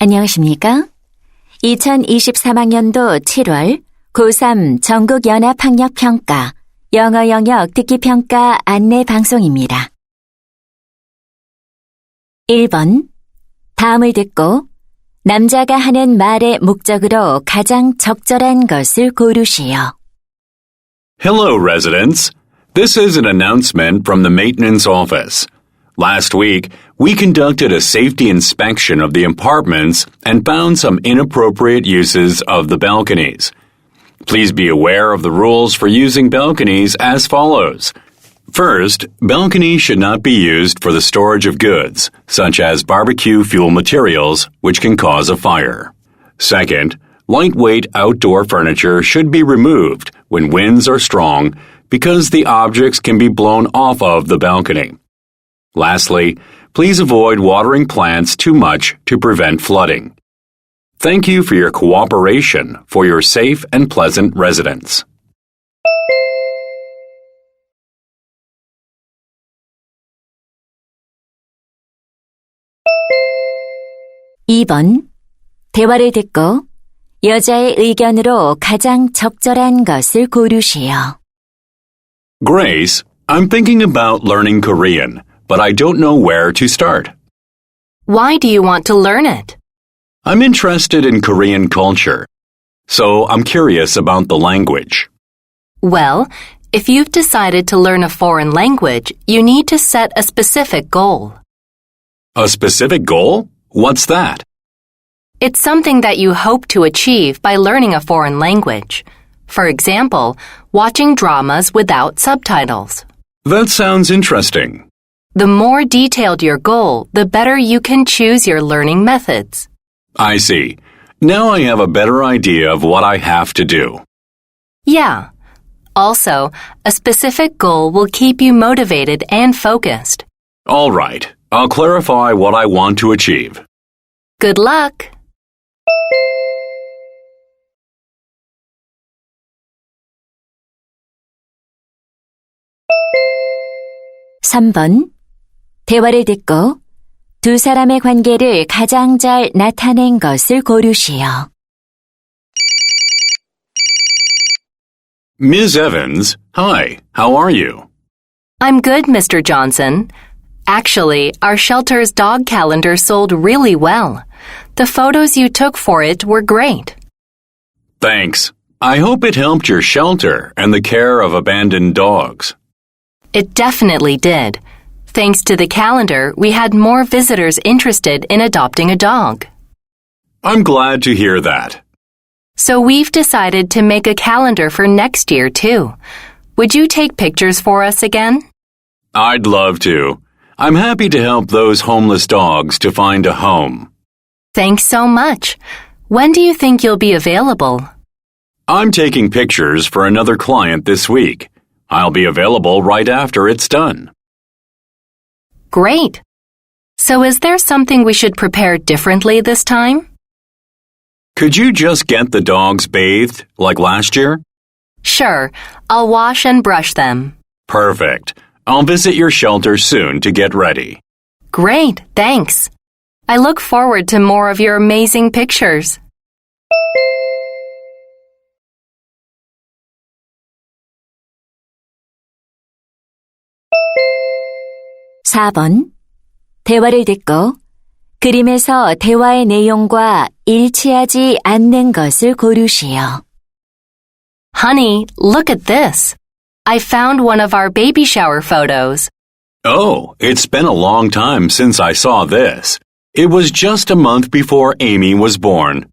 안녕하십니까? 2023학년도 7월 고3 전국연합학력평가 영어 영역 듣기평가 안내 방송입니다. 1번. 다음을 듣고 남자가 하는 말의 목적으로 가장 적절한 것을 고르시오. Hello, residents. This is an announcement from the maintenance office. Last week, we conducted a safety inspection of the apartments and found some inappropriate uses of the balconies. Please be aware of the rules for using balconies as follows. First, balconies should not be used for the storage of goods, such as barbecue fuel materials, which can cause a fire. Second, lightweight outdoor furniture should be removed when winds are strong because the objects can be blown off of the balcony. Lastly, please avoid watering plants too much to prevent flooding. Thank you for your cooperation for your safe and pleasant residence. (2번) 대화를 듣고 여자의 의견으로 가장 적절한 것을 고르시오. Grace, I'm thinking about learning Korean, but I don't know where to start. Why do you want to learn it? I'm interested in Korean culture, so I'm curious about the language. Well, if you've decided to learn a foreign language, you need to set a specific goal. A specific goal? What's that? It's something that you hope to achieve by learning a foreign language. For example, watching dramas without subtitles. That sounds interesting. The more detailed your goal, the better you can choose your learning methods. I see. Now I have a better idea of what I have to do. Yeah. Also, a specific goal will keep you motivated and focused. All right. I'll clarify what I want to achieve. Good luck! 3번. 대화를 듣고 두 사람의 관계를 가장 잘 나타낸 것을 고르시오. Ms. Evans, hi. How are you? I'm good, Mr. Johnson. Actually, our shelter's dog calendar sold really well. The photos you took for it were great. Thanks. I hope it helped your shelter and the care of abandoned dogs. It definitely did. Thanks to the calendar, we had more visitors interested in adopting a dog. I'm glad to hear that. So we've decided to make a calendar for next year, too. Would you take pictures for us again? I'd love to. I'm happy to help those homeless dogs to find a home. Thanks so much. When do you think you'll be available? I'm taking pictures for another client this week. I'll be available right after it's done. Great. So is there something we should prepare differently this time? Could you just get the dogs bathed like last year? Sure. I'll wash and brush them. Perfect. I'll visit your shelter soon to get ready. Great. Thanks. I look forward to more of your amazing pictures. (4번) 대화를 듣고 그림에서 대화의 내용과 일치하지 않는 것을 고르시오. Honey, look at this. I found one of our baby shower photos. Oh, it's been a long time since I saw this. It was just a month before Amy was born.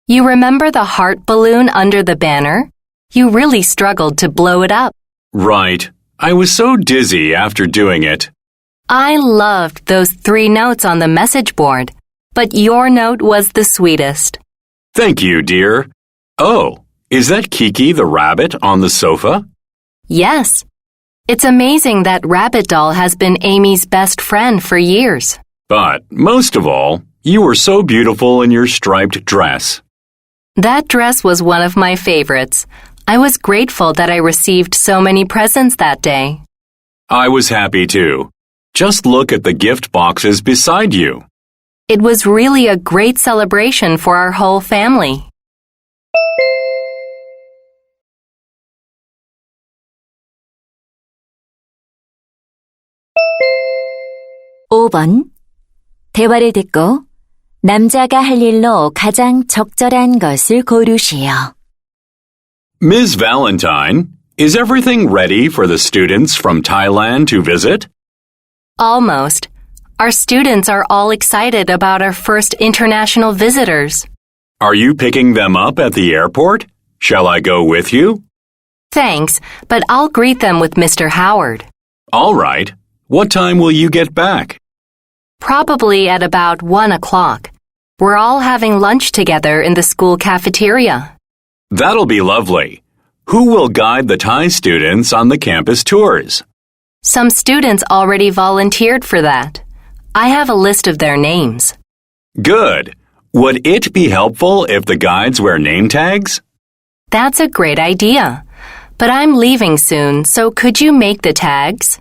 You remember the heart balloon under the banner? You really struggled to blow it up. Right. I was so dizzy after doing it. I loved those 3 notes on the message board, but your note was the sweetest. Thank you, dear. Oh, is that Kiki the rabbit on the sofa? Yes. It's amazing that Rabbit Doll has been Amy's best friend for years. But most of all, you were so beautiful in your striped dress. That dress was one of my favorites. I was grateful that I received so many presents that day. I was happy too. Just look at the gift boxes beside you. It was really a great celebration for our whole family. (5번) 대화를 듣고 남자가 할 일로 가장 적절한 것을 고르시오. Ms. Valentine, is everything ready for the students from Thailand to visit? Almost. Our students are all excited about our first international visitors. Are you picking them up at the airport? Shall I go with you? Thanks, but I'll greet them with Mr. Howard. All right. What time will you get back? Probably at about 1 o'clock. We're all having lunch together in the school cafeteria. That'll be lovely. Who will guide the Thai students on the campus tours? Some students already volunteered for that. I have a list of their names. Good. Would it be helpful if the guides wear name tags? That's a great idea. But I'm leaving soon, so could you make the tags?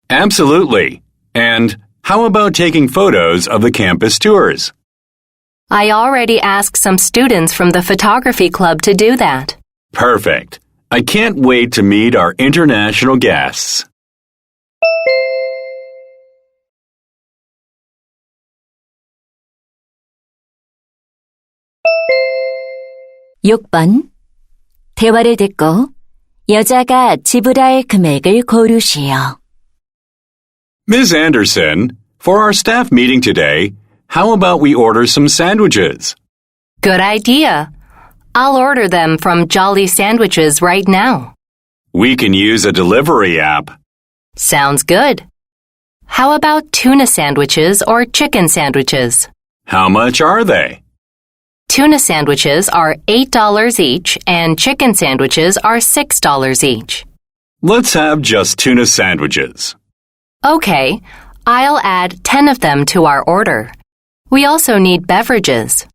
Absolutely. And how about taking photos of the campus tours? I already asked some students from the photography club to do that. Perfect. I can't wait to meet our international guests. (6번) 대화를 듣고 여자가 지불할 금액을 고르시오. Ms. Anderson, for our staff meeting today, how about we order some sandwiches? Good idea. I'll order them from Jolly Sandwiches right now. We can use a delivery app. Sounds good. How about tuna sandwiches or chicken sandwiches? How much are they? Tuna sandwiches are $8 each and chicken sandwiches are $6 each. Let's have just tuna sandwiches. Okay, I'll add 10 of them to our order. We also need beverages.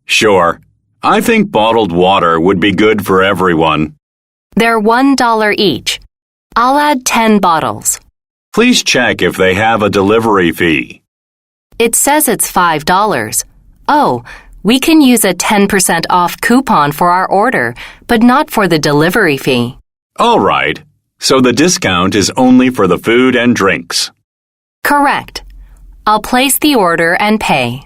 Sure. I think bottled water would be good for everyone. They're $1 each. I'll add 10 bottles. Please check if they have a delivery fee. It says it's $5. Oh, we can use a 10% off coupon for our order, but not for the delivery fee. All right. So the discount is only for the food and drinks. Correct. I'll place the order and pay.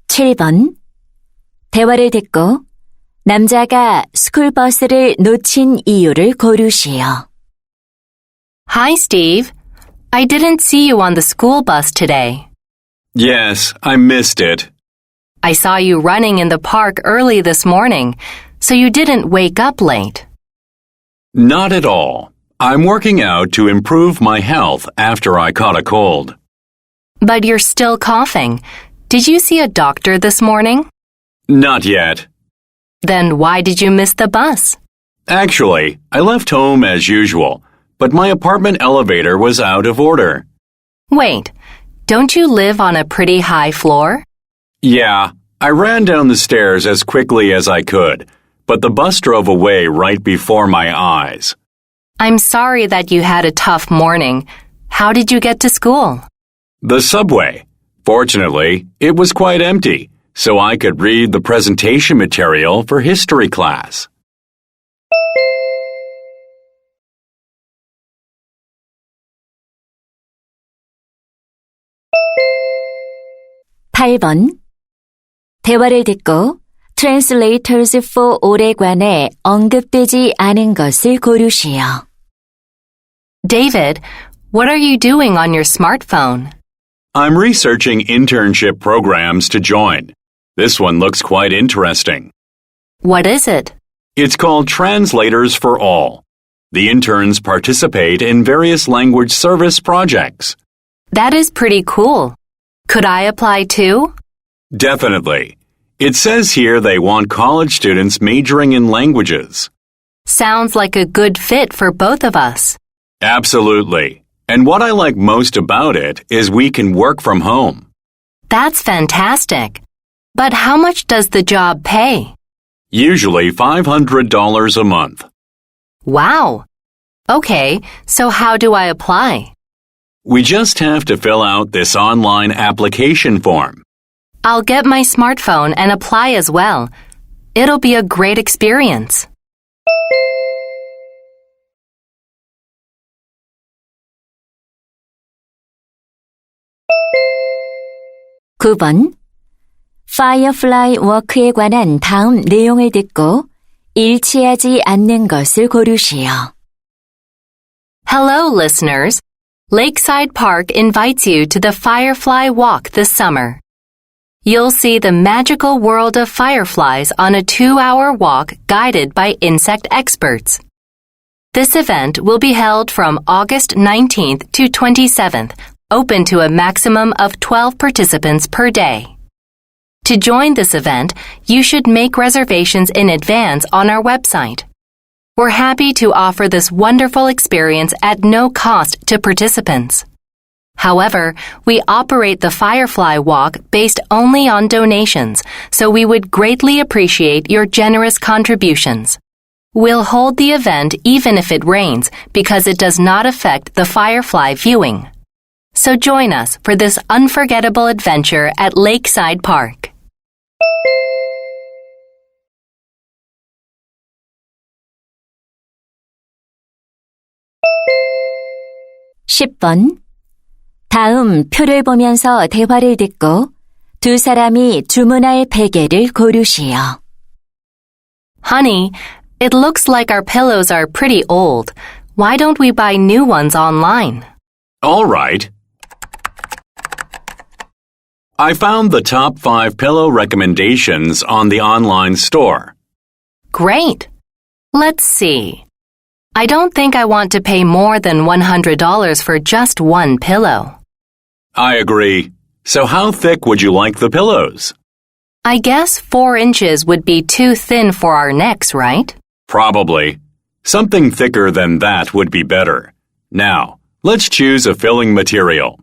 (7번) 대화를 듣고 남자가 스쿨버스를 놓친 이유를 고르시오. Hi, Steve. I didn't see you on the school bus today. Yes, I missed it. I saw you running in the park early this morning, so you didn't wake up late. Not at all. I'm working out to improve my health after I caught a cold. But you're still coughing. Did you see a doctor this morning? Not yet. Then why did you miss the bus? Actually, I left home as usual, but my apartment elevator was out of order. Wait, don't you live on a pretty high floor? Yeah, I ran down the stairs as quickly as I could, but the bus drove away right before my eyes. I'm sorry that you had a tough morning. How did you get to school? The subway. Fortunately, it was quite empty, so I could read the presentation material for history class. (8번) 대화를 듣고 Translators for All에 관해 언급되지 않은 것을 고르시오. David, what are you doing on your smartphone? I'm researching internship programs to join. This one looks quite interesting. What is it? It's called Translators for All. The interns participate in various language service projects. That is pretty cool. Could I apply too? Definitely. It says here they want college students majoring in languages. Sounds like a good fit for both of us. Absolutely. And what I like most about it is we can work from home. That's fantastic. But how much does the job pay? usually $500 a month. Wow. Okay, so how do I apply? We just have to fill out this online application form. I'll get my smartphone and apply as well. It'll be a great experience. (9번) Firefly work에 관한 다음 내용을 듣고 일치하지 않는 것을 고르시오. Hello, listeners. Lakeside Park invites you to the Firefly Walk this summer. You'll see the magical world of fireflies on a 2-hour walk guided by insect experts. This event will be held from August 19th to 27th, open to a maximum of 12 participants per day. To join this event, you should make reservations in advance on our website. We're happy to offer this wonderful experience at no cost to participants. However, we operate the Firefly Walk based only on donations, so we would greatly appreciate your generous contributions. We'll hold the event even if it rains because it does not affect the firefly viewing. So join us for this unforgettable adventure at Lakeside Park. (10번) 다음 표를 보면서 대화를 듣고 두 사람이 주문할 베개를 고르시오. Honey, it looks like our pillows are pretty old. Why don't we buy new ones online? All right. I found the top 5 pillow recommendations on the online store. Great. Let's see. I don't think I want to pay more than $100 for just one pillow. I agree. So how thick would you like the pillows? I guess 4 inches would be too thin for our necks, right? Probably. Something thicker than that would be better. Now, let's choose a filling material.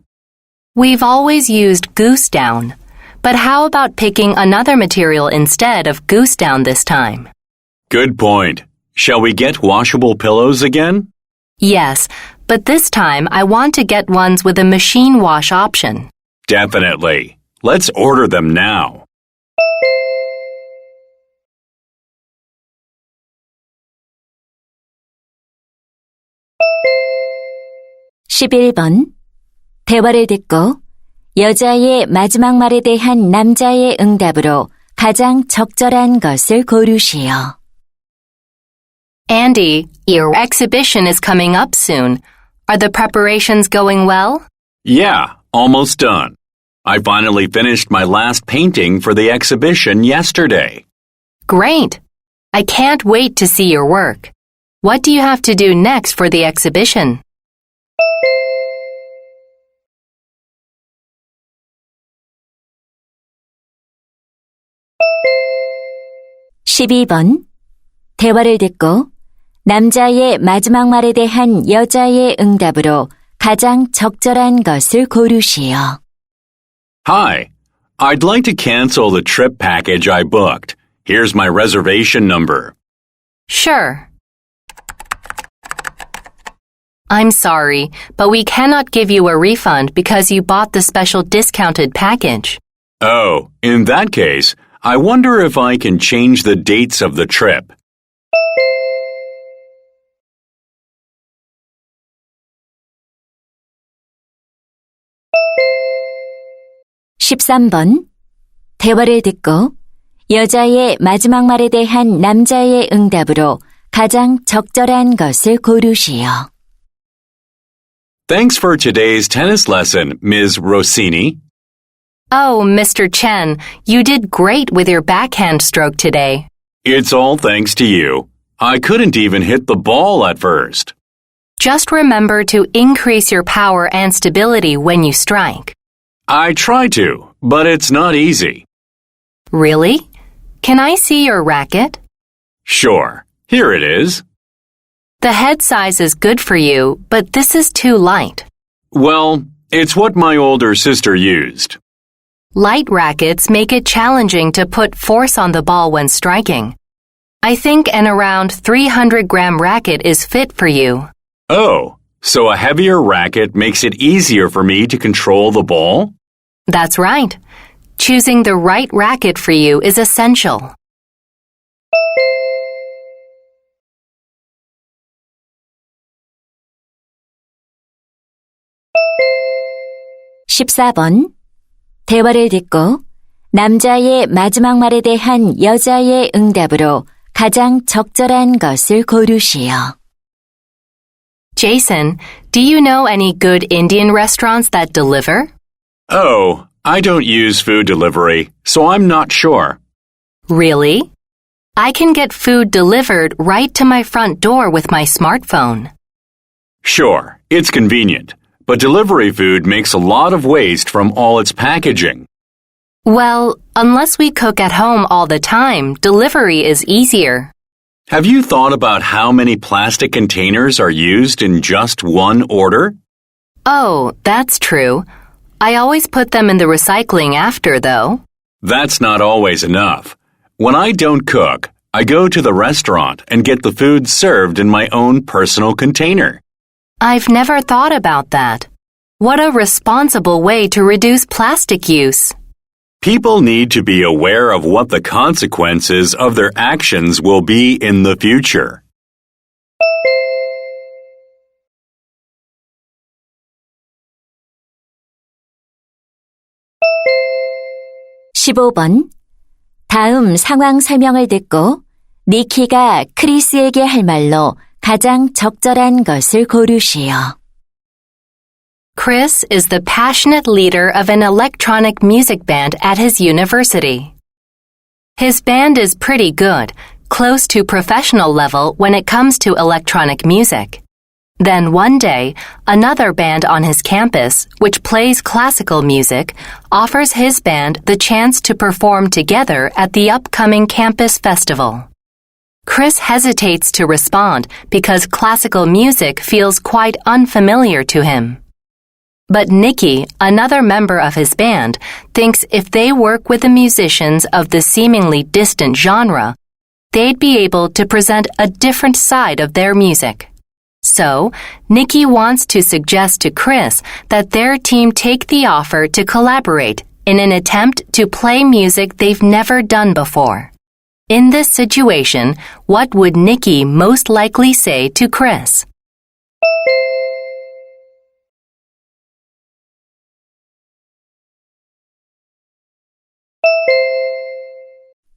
We've always used goose down. But how about picking another material instead of goose down this time? Good point. Shall we get washable pillows again? Yes, but this time I want to get ones with a machine wash option. Definitely. Let's order them now. (11번) 대화를 듣고 여자의 마지막 말에 대한 남자의 응답으로 가장 적절한 것을 고르시오. Andy, your exhibition is coming up soon. Are the preparations going well? Yeah, almost done. I finally finished my last painting for the exhibition yesterday. Great. I can't wait to see your work. What do you have to do next for the exhibition? (12번) 대화를 듣고 남자의 마지막 말에 대한 여자의 응답으로 가장 적절한 것을 고르시오. Hi, I'd like to cancel the trip package I booked. Here's my reservation number. Sure. I'm sorry, but we cannot give you a refund because you bought the special discounted package. Oh, in that case, I wonder if I can change the dates of the trip. (13번) 대화를 듣고 여자의 마지막 말에 대한 남자의 응답으로 가장 적절한 것을 고르시오. Thanks for today's tennis lesson, Ms. Rossini. Oh, Mr. Chen, you did great with your backhand stroke today. It's all thanks to you. I couldn't even hit the ball at first. Just remember to increase your power and stability when you strike. I try to, but it's not easy. Really? Can I see your racket? Sure. Here it is. The head size is good for you, but this is too light. Well, it's what my older sister used. Light rackets make it challenging to put force on the ball when striking. I think an around 300-gram racket is fit for you. Oh, so a heavier racket makes it easier for me to control the ball? That's right. Choosing the right racket for you is essential. (14번) 대화를 듣고 남자의 마지막 말에 대한 여자의 응답으로 가장 적절한 것을 고르시오. Jason, do you know any good Indian restaurants that deliver? Oh, I don't use food delivery, so I'm not sure. Really? I can get food delivered right to my front door with my smartphone. Sure, it's convenient, but delivery food makes a lot of waste from all its packaging. Well, unless we cook at home all the time, delivery is easier. Have you thought about how many plastic containers are used in just one order? Oh, that's true. I always put them in the recycling after, though. That's not always enough. When I don't cook, I go to the restaurant and get the food served in my own personal container. I've never thought about that. What a responsible way to reduce plastic use. People need to be aware of what the consequences of their actions will be in the future. (15번) 다음 상황 설명을 듣고 니키가 크리스에게 할 말로 가장 적절한 것을 고르시오. Chris is the passionate leader of an electronic music band at his university. His band is pretty good, close to professional level when it comes to electronic music. Then one day, another band on his campus, which plays classical music, offers his band the chance to perform together at the upcoming campus festival. Chris hesitates to respond because classical music feels quite unfamiliar to him. But Nikki, another member of his band, thinks if they work with the musicians of the seemingly distant genre, they'd be able to present a different side of their music. So, Nikki wants to suggest to Chris that their team take the offer to collaborate in an attempt to play music they've never done before. In this situation, what would Nikki most likely say to Chris?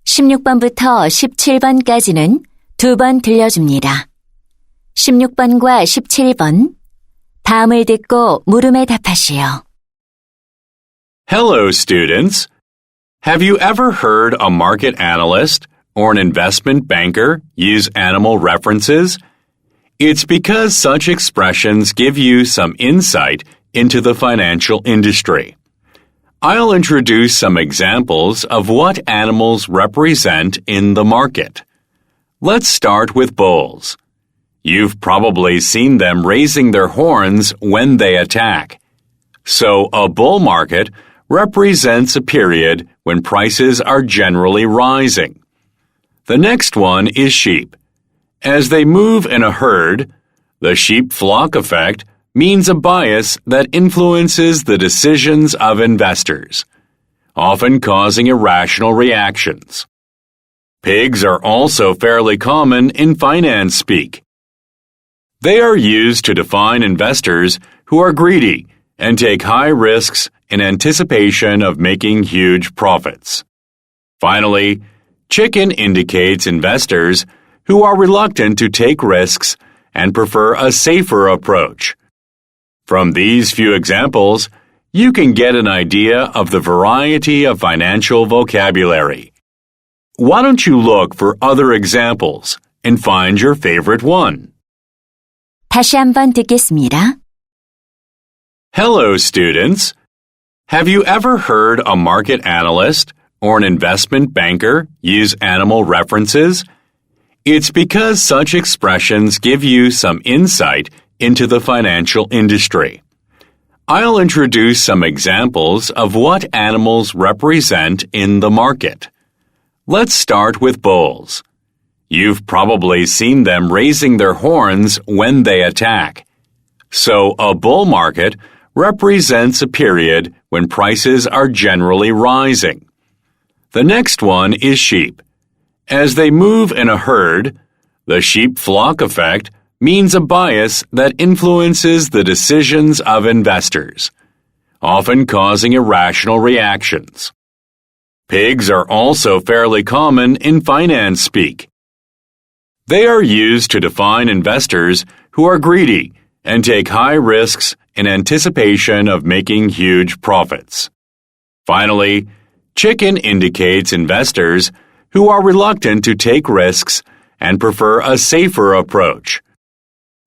(16번부터 17번까지는 2번 들려줍니다. 16번과 17번 다음을 듣고 물음에 답하시오. Hello, students. Have you ever heard a market analyst or an investment banker use animal references? It's because such expressions give you some insight into the financial industry. I'll introduce some examples of what animals represent in the market. Let's start with bulls. You've probably seen them raising their horns when they attack. So a bull market represents a period when prices are generally rising. The next one is sheep. As they move in a herd, the sheep flock effect means a bias that influences the decisions of investors, often causing irrational reactions. Pigs are also fairly common in finance speak. They are used to define investors who are greedy and take high risks in anticipation of making huge profits. Finally, chicken indicates investors who are reluctant to take risks and prefer a safer approach. From these few examples, you can get an idea of the variety of financial vocabulary. Why don't you look for other examples and find your favorite one? 다시 한번 듣겠습니다. Hello, students. Have you ever heard a market analyst or an investment banker use animal references? It's because such expressions give you some insight into the financial industry. I'll introduce some examples of what animals represent in the market. Let's start with bulls. You've probably seen them raising their horns when they attack. So a bull market represents a period when prices are generally rising. The next one is sheep. As they move in a herd, the sheep flock effect means a bias that influences the decisions of investors, often causing irrational reactions. Pigs are also fairly common in finance speak. They are used to define investors who are greedy and take high risks in anticipation of making huge profits. Finally, chicken indicates investors who are reluctant to take risks and prefer a safer approach.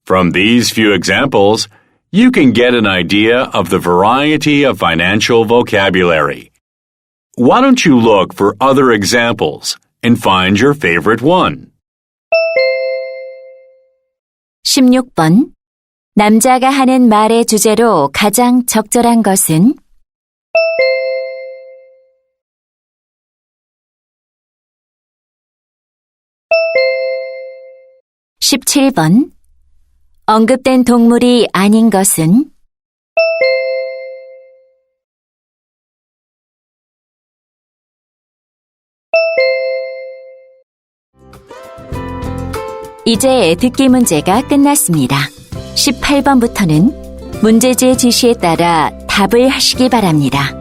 From these few examples, you can get an idea of the variety of financial vocabulary. Why don't you look for other examples and find your favorite one? 16번. 남자가 하는 말의 주제로 가장 적절한 것은? 17번. 언급된 동물이 아닌 것은? '이제 듣기 문제가 끝났습니다. 18번부터는 문제지의 지시에 따라 답을 하시기 바랍니다.